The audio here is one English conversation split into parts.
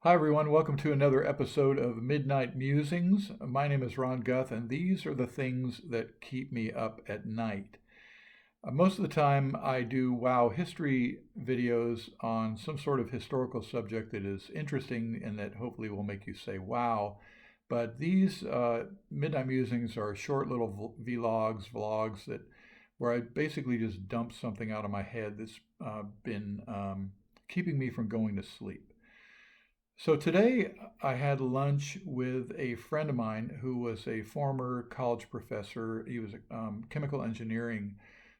Hi, everyone. Welcome to another episode of Midnight Musings. My name is Ron Guth, and these are the things that keep me up at night. Most of the time, I do wow history videos on some sort of historical subject that is interesting and that hopefully will make you say wow. But these Midnight Musings are short little vlogs that where I basically just dump something out of my head that's been keeping me from going to sleep. So today I had lunch with a friend of mine who was a former college professor. He was chemical engineering.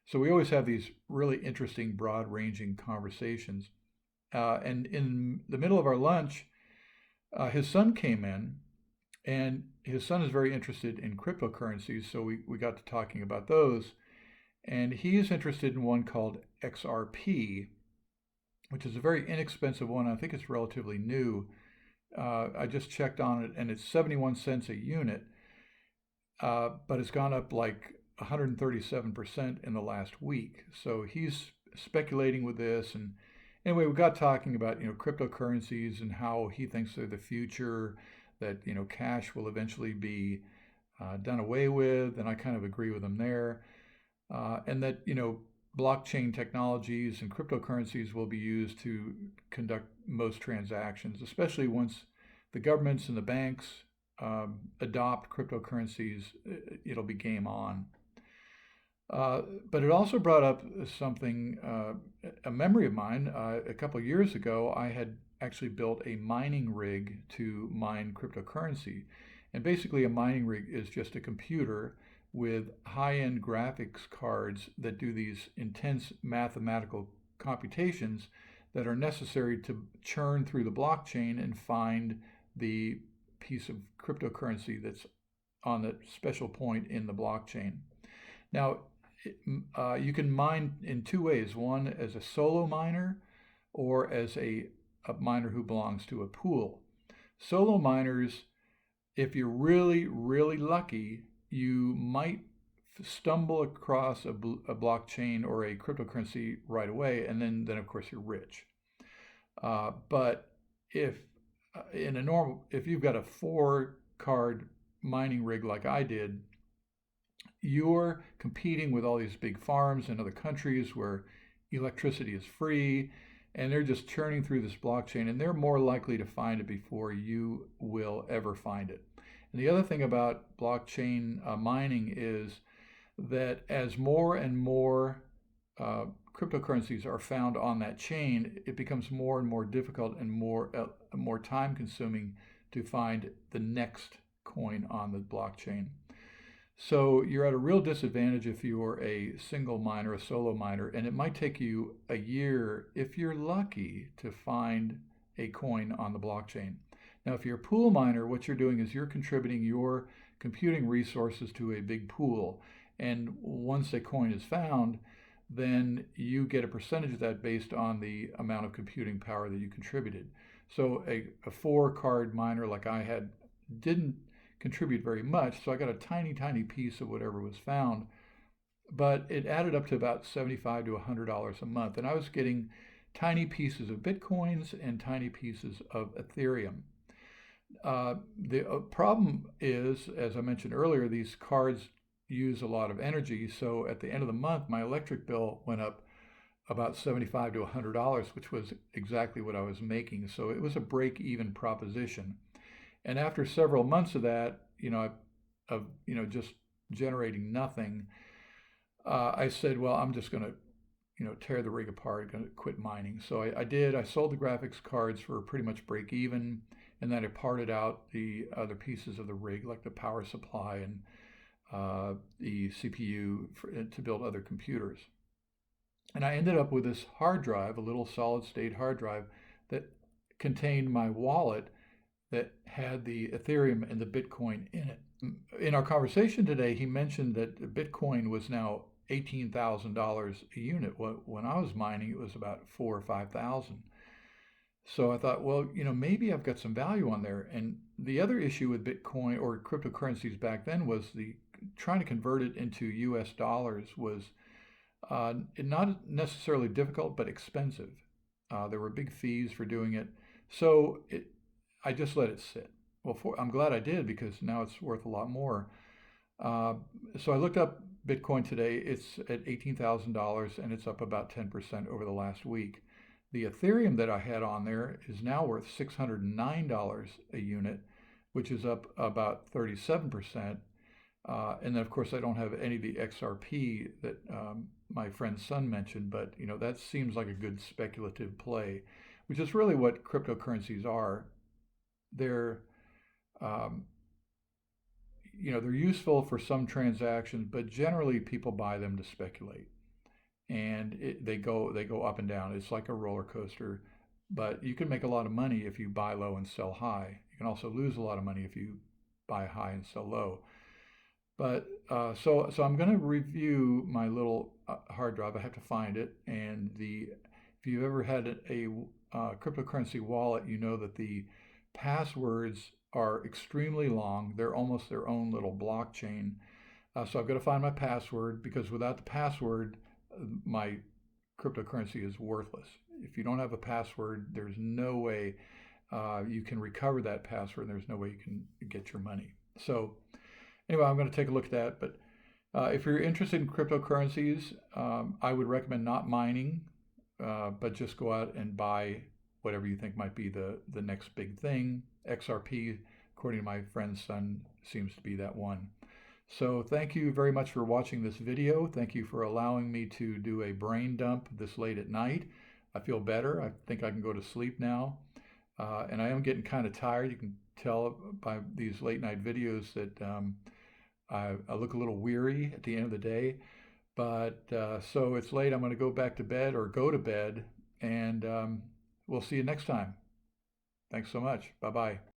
So we always have these really interesting, broad-ranging conversations. And in the middle of our lunch, his son came in, and his son is very interested in cryptocurrencies. So we got to talking about those. And he is interested in one called XRP, which is a very inexpensive one. I think it's relatively new. I just checked on it, and it's 71 cents a unit, but it's gone up like 137% in the last week. So he's speculating with this, and anyway, we got talking about cryptocurrencies and how he thinks they're the future, that cash will eventually be done away with, and I kind of agree with him there, and that blockchain technologies and cryptocurrencies will be used to conduct most transactions, especially once the governments and the banks adopt cryptocurrencies. It'll be game on. But it also brought up something, a memory of mine. A couple of years ago, I had actually built a mining rig to mine cryptocurrency. And basically, a mining rig is just a computer with high-end graphics cards that do these intense mathematical computations that are necessary to churn through the blockchain and find the piece of cryptocurrency that's on that special point in the blockchain. Now, you can mine in two ways. One as a solo miner or as a miner who belongs to a pool. Solo miners, if you're really, really lucky, you might stumble across a blockchain or a cryptocurrency right away, and then of course you're rich. But if you've got a 4-card mining rig like I did, you're competing with all these big farms in other countries where electricity is free, and they're just churning through this blockchain, and they're more likely to find it before you will ever find it. And the other thing about blockchain mining is that as more and more cryptocurrencies are found on that chain, it becomes more and more difficult and more time consuming to find the next coin on the blockchain. So you're at a real disadvantage if you're a single miner, a solo miner, and it might take you a year, if you're lucky, to find a coin on the blockchain. Now, if you're a pool miner, what you're doing is you're contributing your computing resources to a big pool. And once a coin is found, then you get a percentage of that based on the amount of computing power that you contributed. So a 4-card miner like I had didn't contribute very much, so I got a tiny, tiny piece of whatever was found. But it added up to about $75 to $100 a month. And I was getting tiny pieces of Bitcoins and tiny pieces of Ethereum. The problem is, as I mentioned earlier, these cards use a lot of energy. So at the end of the month, my electric bill went up about $75 to $100, which was exactly what I was making. So it was a break-even proposition. And after several months of that, just generating nothing, I said, well, I'm just going to tear the rig apart, going to quit mining. So I did. I sold the graphics cards for pretty much break even, and then I parted out the other pieces of the rig, like the power supply and the CPU to build other computers. And I ended up with this hard drive, a little solid state hard drive that contained my wallet that had the Ethereum and the Bitcoin in it. In our conversation today, he mentioned that Bitcoin was now $18,000 a unit. When I was mining, it was about 4,000 or 5,000. So I thought, well, maybe I've got some value on there. And the other issue with Bitcoin or cryptocurrencies back then was trying to convert it into US dollars was not necessarily difficult, but expensive. There were big fees for doing it. So I just let it sit. Well, I'm glad I did because now it's worth a lot more. Uh, so I looked up Bitcoin today. It's at $18,000 and it's up about 10% over the last week. The Ethereum that I had on there is now worth $609 a unit, which is up about 37%. And then, of course, I don't have any of the XRP that my friend's son mentioned, but that seems like a good speculative play, which is really what cryptocurrencies are. They're um, they're useful for some transactions, but generally people buy them to speculate, and they go up and down. It's like a roller coaster, but you can make a lot of money if you buy low and sell high. You can also lose a lot of money if you buy high and sell low. But so I'm going to review my little hard drive. I have to find it. And if you've ever had a cryptocurrency wallet, you know that the passwords are extremely long. They're almost their own little blockchain. So I've got to find my password because without the password, my cryptocurrency is worthless. If you don't have a password, there's no way you can recover that password. There's no way you can get your money. So anyway, I'm going to take a look at that. But if you're interested in cryptocurrencies, I would recommend not mining, but just go out and buy whatever you think might be the next big thing. XRP, according to my friend's son, seems to be that one. So thank you very much for watching this video. Thank you for allowing me to do a brain dump this late at night. I feel better. I think I can go to sleep now. And I am getting kind of tired. You can tell by these late night videos that I look a little weary at the end of the day. But so it's late. I'm going to go back to bed or go to bed. And we'll see you next time. Thanks so much. Bye-bye.